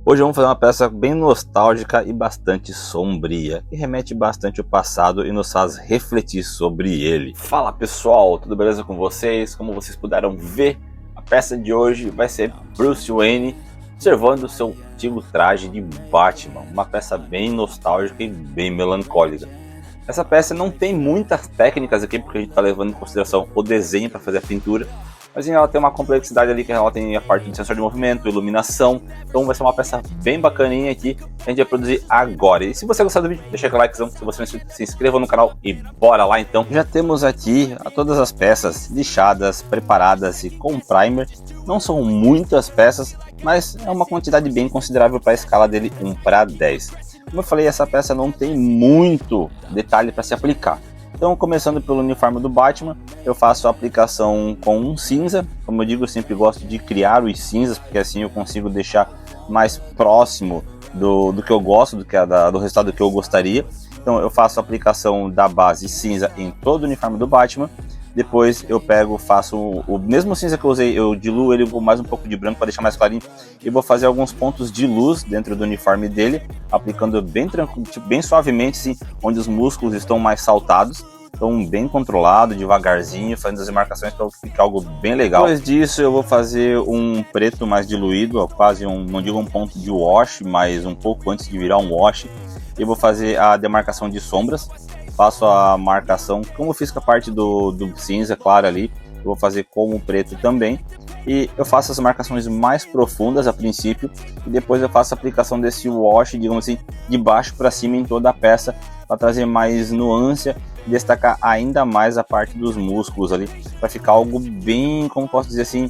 Hoje vamos fazer uma peça bem nostálgica e bastante sombria, que remete bastante ao passado e nos faz refletir sobre ele. Fala pessoal, tudo beleza com vocês? Como vocês puderam ver, a peça de hoje vai ser Bruce Wayne observando o seu antigo traje de Batman, uma peça bem nostálgica e bem melancólica. Essa peça não tem muitas técnicas aqui, porque a gente está levando em consideração o desenho para fazer a pintura, mas ela tem uma complexidade ali, que ela tem a parte do sensor de movimento, iluminação, então vai ser uma peça bem bacaninha aqui, que a gente vai produzir agora. E se você gostar do vídeo, deixa aquele likezão, se você não se inscreva no canal e bora lá então. Já temos aqui todas as peças lixadas, preparadas e com primer. Não são muitas peças, mas é uma quantidade bem considerável para a escala dele 1:10. Como eu falei, essa peça não tem muito detalhe para se aplicar. Então, começando pelo uniforme do Batman, eu faço a aplicação com um cinza. Como eu digo, eu sempre gosto de criar os cinzas, porque assim eu consigo deixar mais próximo do que eu gosto, do resultado que eu gostaria. Então, eu faço a aplicação da base cinza em todo o uniforme do Batman. Depois eu faço o mesmo cinza que eu usei, eu diluo ele com mais um pouco de branco para deixar mais clarinho. E vou fazer alguns pontos de luz dentro do uniforme dele, aplicando bem tranquilo, bem suavemente, assim, onde os músculos estão mais saltados. Então bem controlado, devagarzinho, fazendo as demarcações para ficar algo bem legal. Depois disso eu vou fazer um preto mais diluído, quase não digo um ponto de wash, mas um pouco antes de virar um wash. Eu vou fazer a demarcação de sombras. Faço a marcação, como eu fiz com a parte do cinza, claro, ali, eu vou fazer com o preto também. E eu faço as marcações mais profundas a princípio, e depois eu faço a aplicação desse wash, digamos assim, de baixo para cima em toda a peça, para trazer mais nuance e destacar ainda mais a parte dos músculos ali, para ficar algo bem, como posso dizer assim,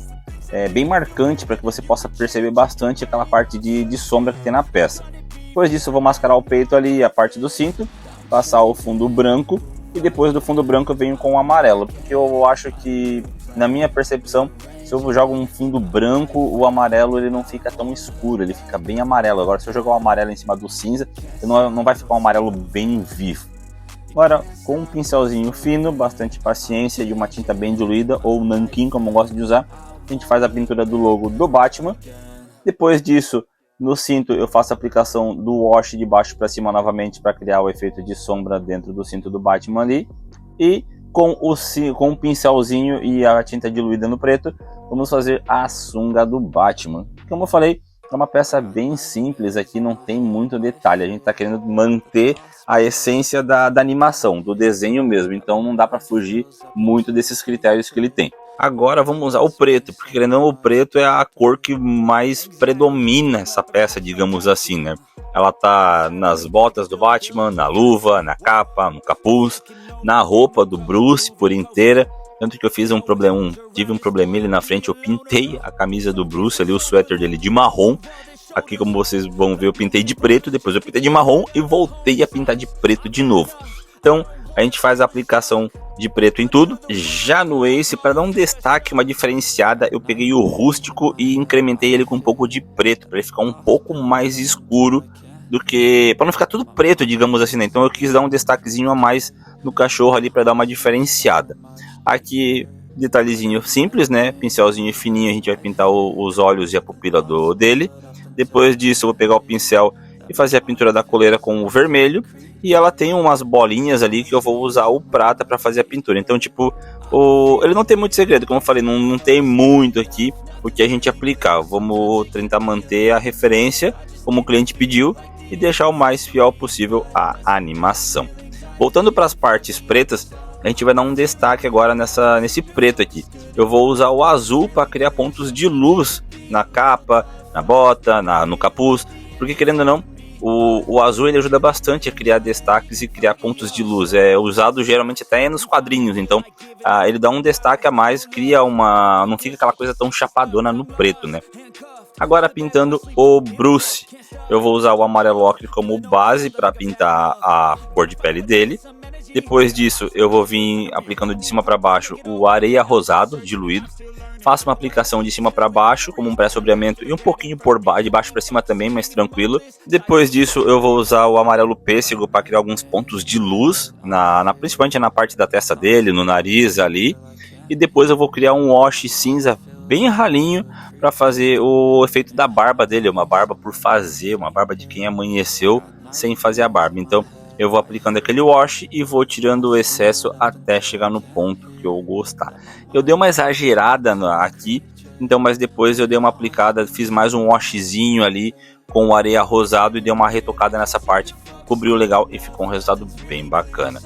bem marcante, para que você possa perceber bastante aquela parte de sombra que tem na peça. Depois disso eu vou mascarar o peito ali, a parte do cinto, passar o fundo branco, e depois do fundo branco eu venho com o amarelo, porque eu acho que, na minha percepção, se eu jogo um fundo branco, o amarelo ele não fica tão escuro, ele fica bem amarelo. Agora se eu jogar o amarelo em cima do cinza, não vai ficar um amarelo bem vivo. Agora, com um pincelzinho fino, bastante paciência, de uma tinta bem diluída, ou nanquim, como eu gosto de usar, a gente faz a pintura do logo do Batman. Depois disso, no cinto eu faço a aplicação do wash de baixo para cima novamente, para criar o efeito de sombra dentro do cinto do Batman ali. E com o pincelzinho e a tinta diluída no preto, vamos fazer a sunga do Batman. Como eu falei, é uma peça bem simples aqui, não tem muito detalhe. A gente está querendo manter a essência da animação, do desenho mesmo. Então não dá para fugir muito desses critérios que ele tem. Agora vamos usar o preto, porque querendo ou não, o preto é a cor que mais predomina essa peça, digamos assim, né? Ela tá nas botas do Batman, na luva, na capa, no capuz, na roupa do Bruce por inteira. Tanto que eu fiz tive um probleminha ali na frente, eu pintei a camisa do Bruce ali, o suéter dele de marrom. Aqui, como vocês vão ver, eu pintei de preto, depois eu pintei de marrom e voltei a pintar de preto de novo. Então a gente faz a aplicação de preto em tudo. Já no Ace, para dar um destaque, uma diferenciada, eu peguei o rústico e incrementei ele com um pouco de preto, para ele ficar um pouco mais escuro do que... para não ficar tudo preto, digamos assim, né? Então eu quis dar um destaquezinho a mais no cachorro ali, para dar uma diferenciada. Aqui, detalhezinho simples, né? Pincelzinho fininho, a gente vai pintar os olhos e a pupila dele. Depois disso eu vou pegar o pincel e fazer a pintura da coleira com o vermelho. E ela tem umas bolinhas ali que eu vou usar o prata para fazer a pintura. Então, tipo, ele não tem muito segredo, como eu falei, não tem muito aqui o que a gente aplicar. Vamos tentar manter a referência como o cliente pediu e deixar o mais fiel possível a animação. Voltando para as partes pretas, a gente vai dar um destaque agora nesse preto aqui. Eu vou usar o azul para criar pontos de luz na capa, na bota, no capuz, porque querendo ou não, o azul ele ajuda bastante a criar destaques e criar pontos de luz. É usado geralmente até nos quadrinhos, então ele dá um destaque a mais, não fica aquela coisa tão chapadona no preto, né? Agora pintando o Bruce, eu vou usar o amarelo ocre como base para pintar a cor de pele dele. Depois disso eu vou vir aplicando de cima para baixo o areia rosado diluído. Faço uma aplicação de cima para baixo como um pré-sombreamento e um pouquinho de baixo para cima também, mais tranquilo. Depois disso eu vou usar o amarelo pêssego para criar alguns pontos de luz, principalmente na parte da testa dele, no nariz ali. E depois eu vou criar um wash cinza bem ralinho para fazer o efeito da barba dele, uma barba por fazer, uma barba de quem amanheceu sem fazer a barba. Então eu vou aplicando aquele wash e vou tirando o excesso até chegar no ponto que eu gostar. Eu dei uma exagerada aqui, então, mas depois eu dei uma aplicada, fiz mais um washzinho ali com o areia rosado e dei uma retocada nessa parte, cobriu legal e ficou um resultado bem bacana.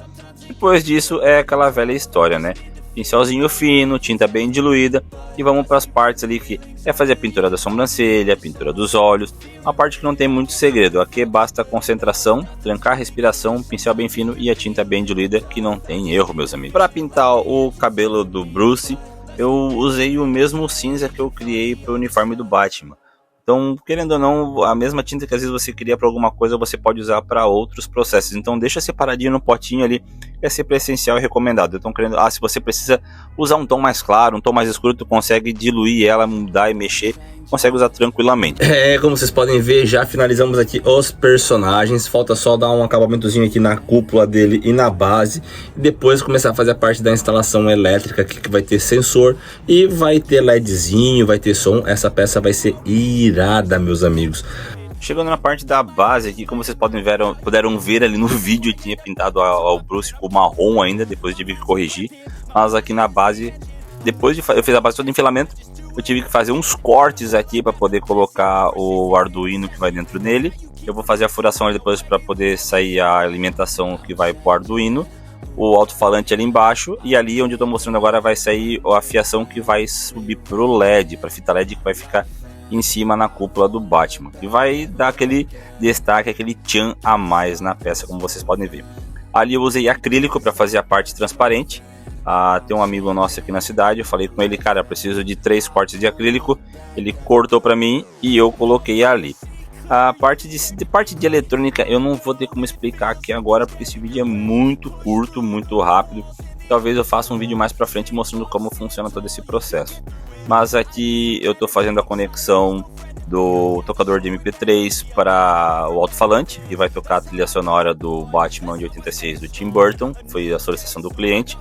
Depois disso é aquela velha história, né? Pincelzinho fino, tinta bem diluída e vamos para as partes ali que é fazer a pintura da sobrancelha, a pintura dos olhos, uma parte que não tem muito segredo, aqui basta concentração, trancar a respiração, pincel bem fino e a tinta bem diluída que não tem erro, meus amigos. Para pintar o cabelo do Bruce, eu usei o mesmo cinza que eu criei para o uniforme do Batman. Então, querendo ou não, a mesma tinta que às vezes você cria para alguma coisa, você pode usar para outros processos. Então, deixa separadinho no potinho ali, é sempre essencial e recomendado. Então, se você precisa usar um tom mais claro, um tom mais escuro, tu consegue diluir ela, mudar e mexer, consegue usar tranquilamente. Como vocês podem ver, já finalizamos aqui os personagens. Falta só dar um acabamentozinho aqui na cúpula dele e na base. E depois começar a fazer a parte da instalação elétrica aqui, que vai ter sensor e vai ter LEDzinho, vai ter som. Essa peça vai ser irada, meus amigos. Chegando na parte da base aqui, como vocês puderam ver ali no vídeo, eu tinha pintado ao Bruce com marrom ainda, depois tive que corrigir. Mas aqui na base, depois eu fiz a base toda em filamento, eu tive que fazer uns cortes aqui para poder colocar o Arduino que vai dentro dele. Eu vou fazer a furação ali depois para poder sair a alimentação que vai para o Arduino, o alto-falante ali embaixo, e ali onde eu estou mostrando agora vai sair a fiação que vai subir para o LED, para a fita LED que vai ficar em cima na cúpula do Batman, e vai dar aquele destaque, aquele tchan a mais na peça, como vocês podem ver. Ali eu usei acrílico para fazer a parte transparente. Tem um amigo nosso aqui na cidade, eu falei com ele, cara, eu preciso de 3 cortes de acrílico, ele cortou para mim e eu coloquei ali. A parte de eletrônica eu não vou ter como explicar aqui agora, porque esse vídeo é muito curto, muito rápido. Talvez eu faça um vídeo mais para frente mostrando como funciona todo esse processo. Mas aqui eu estou fazendo a conexão do tocador de MP3 para o alto-falante, que vai tocar a trilha sonora do Batman de 86 do Tim Burton, foi a solicitação do cliente.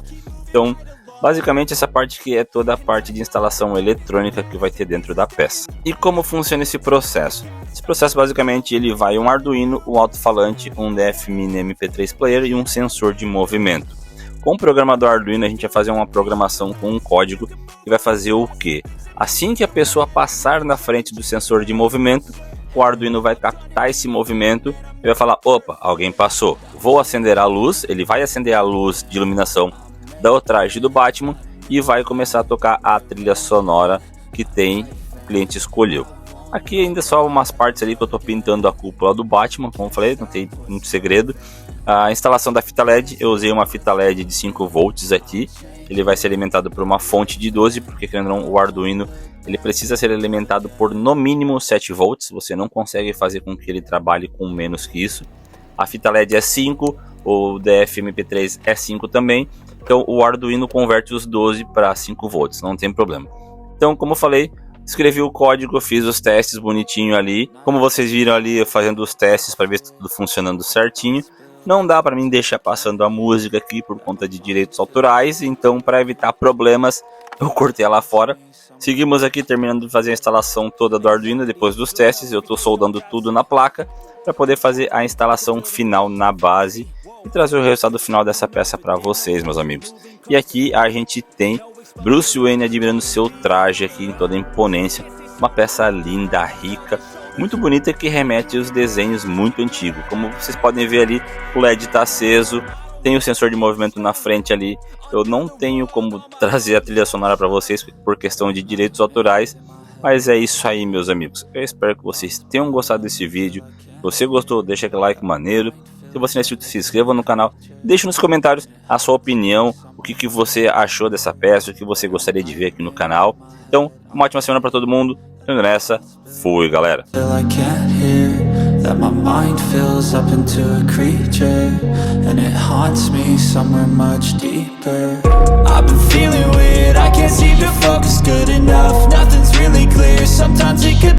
Então, basicamente essa parte aqui é toda a parte de instalação eletrônica que vai ter dentro da peça. E como funciona esse processo? Esse processo basicamente ele vai um Arduino, um alto-falante, um DF-Mini MP3 Player e um sensor de movimento. Com o programador Arduino a gente vai fazer uma programação com um código que vai fazer o que? Assim que a pessoa passar na frente do sensor de movimento, o Arduino vai captar esse movimento e vai falar, opa, alguém passou, vou acender a luz. Ele vai acender a luz de iluminação do traje do Batman e vai começar a tocar a trilha sonora que o cliente escolheu. Aqui ainda só umas partes ali que eu estou pintando a cúpula do Batman, como eu falei, não tem muito segredo. A instalação da fita LED, eu usei uma fita LED de 5 volts aqui. Ele vai ser alimentado por uma fonte de 12, porque querendo ou não, o Arduino ele precisa ser alimentado por no mínimo 7 volts. Você não consegue fazer com que ele trabalhe com menos que isso. A fita LED é 5, o DF-MP3 é 5 também. Então o Arduino converte os 12 para 5 volts, não tem problema. Então, como eu falei, escrevi o código, fiz os testes bonitinho ali. Como vocês viram ali, eu fazendo os testes para ver se tudo funcionando certinho. Não dá para mim deixar passando a música aqui por conta de direitos autorais, então para evitar problemas eu cortei ela fora. Seguimos aqui terminando de fazer a instalação toda do Arduino. Depois dos testes eu estou soldando tudo na placa para poder fazer a instalação final na base e trazer o resultado final dessa peça para vocês, meus amigos. E aqui a gente tem Bruce Wayne admirando seu traje aqui em toda a imponência, uma peça linda, rica, muito bonita, que remete aos desenhos muito antigos. Como vocês podem ver ali, o LED está aceso, tem o sensor de movimento na frente ali. Eu não tenho como trazer a trilha sonora para vocês por questão de direitos autorais, mas é isso aí, meus amigos. Eu espero que vocês tenham gostado desse vídeo. Se você gostou, deixa aquele like maneiro. Se você não é inscrito, se inscreva no canal. Deixe nos comentários a sua opinião, o que você achou dessa peça, o que você gostaria de ver aqui no canal. Então, uma ótima semana para todo mundo. Indo nessa, fui, galera. That my mind fills up into a creature, and it haunts me somewhere much deeper. I've been feeling weird, I can't seem to focus good enough. Nothing's really clear, sometimes it could